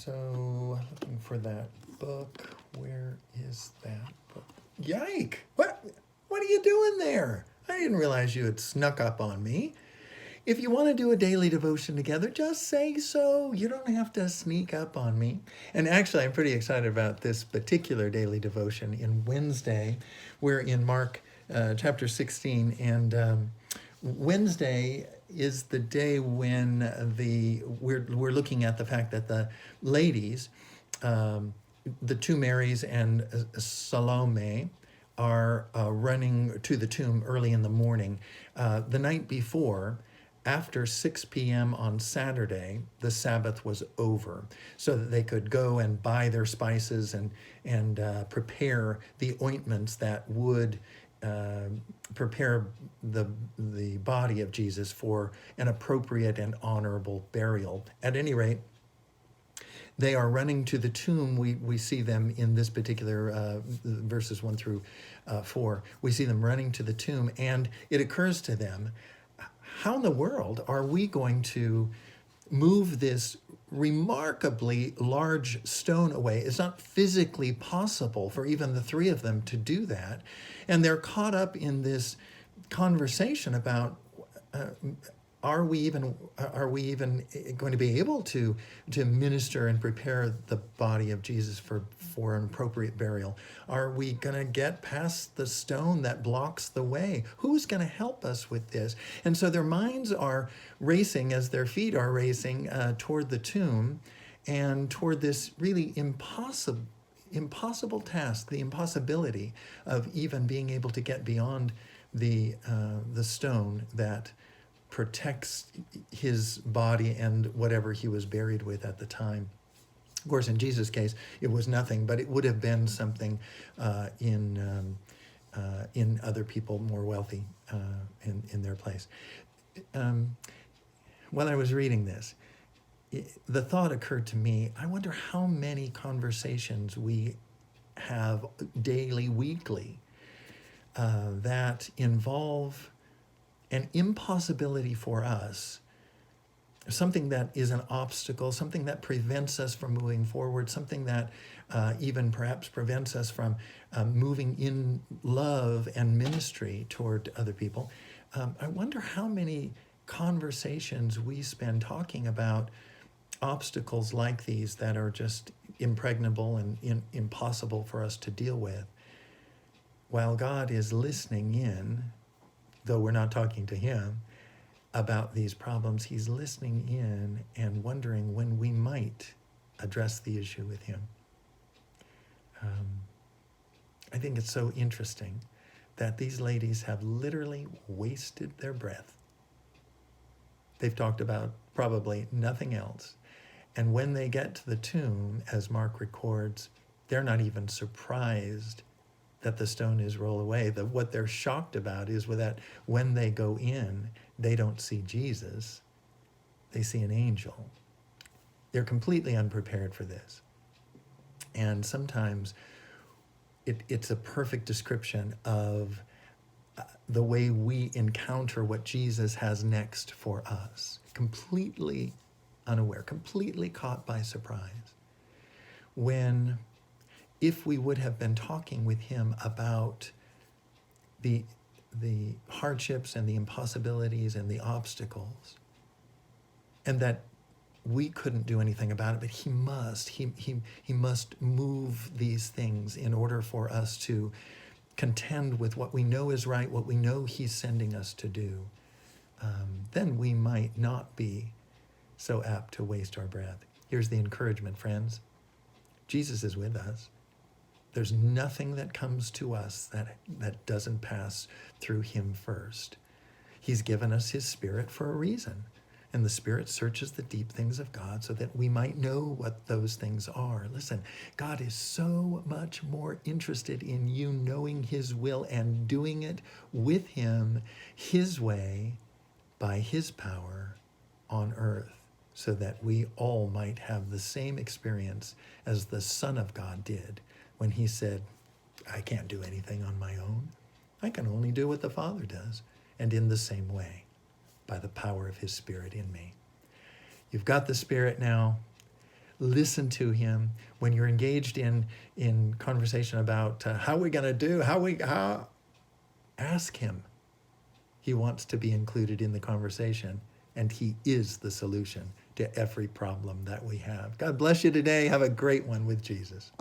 So, looking for that book. Where is that book? Yike! What are you doing there? I didn't realize you had snuck up on me. If you want to do a daily devotion together, just say so. You don't have to sneak up on me. And actually, I'm pretty excited about this particular daily devotion. In Wednesday, we're in Mark chapter 16, and Wednesday is the day when we're looking at the fact that the ladies, the two Marys and Salome, are running to the tomb early in the morning. The night before, after 6 p.m. on Saturday, the Sabbath was over, so that they could go and buy their spices and prepare the ointments that would prepare the body of Jesus for an appropriate and honorable burial. At any rate, they are running to the tomb. We see them in this particular verses 1 through 4. We see them running to the tomb, and it occurs to them, how in the world are we going to move this remarkably large stone away? It's not physically possible for even the three of them to do that. And they're caught up in this conversation about are we even going to be able to minister and prepare the body of Jesus for an appropriate burial? Are we going to get past the stone that blocks the way? Who's going to help us with this? And so their minds are racing as their feet are racing toward the tomb and toward this really impossible task, the impossibility of even being able to get beyond the stone that protects his body and whatever he was buried with at the time. Of course, in Jesus' case, it was nothing, but it would have been something in other people more wealthy in their place. When I was reading this, the thought occurred to me, I wonder how many conversations we have daily, weekly, that involve an impossibility for us, something that is an obstacle, something that prevents us from moving forward, something that even perhaps prevents us from moving in love and ministry toward other people. I wonder how many conversations we spend talking about obstacles like these that are just impregnable and impossible for us to deal with, while God is listening in. Though we're not talking to him about these problems, he's listening in and wondering when we might address the issue with him. I think it's so interesting that these ladies have literally wasted their breath. They've talked about probably nothing else. And when they get to the tomb, as Mark records, they're not even surprised that the stone is rolled away. What they're shocked about is that when they go in, they don't see Jesus. They see an angel. They're completely unprepared for this. And sometimes it's a perfect description of the way we encounter what Jesus has next for us. Completely unaware, completely caught by surprise. If we would have been talking with him about the hardships and the impossibilities and the obstacles, and that we couldn't do anything about it, but he must move these things in order for us to contend with what we know is right, what we know he's sending us to do, then we might not be so apt to waste our breath. Here's the encouragement, friends. Jesus is with us. There's nothing that comes to us that doesn't pass through him first. He's given us his Spirit for a reason. And the Spirit searches the deep things of God so that we might know what those things are. Listen, God is so much more interested in you knowing his will and doing it with him, his way, by his power on earth, so that we all might have the same experience as the Son of God did when he said, I can't do anything on my own. I can only do what the Father does. And in the same way, by the power of his Spirit in me. You've got the Spirit now. Listen to him. When you're engaged in conversation about how we're going to do, ask him. He wants to be included in the conversation, and he is the solution to every problem that we have. God bless you today. Have a great one with Jesus.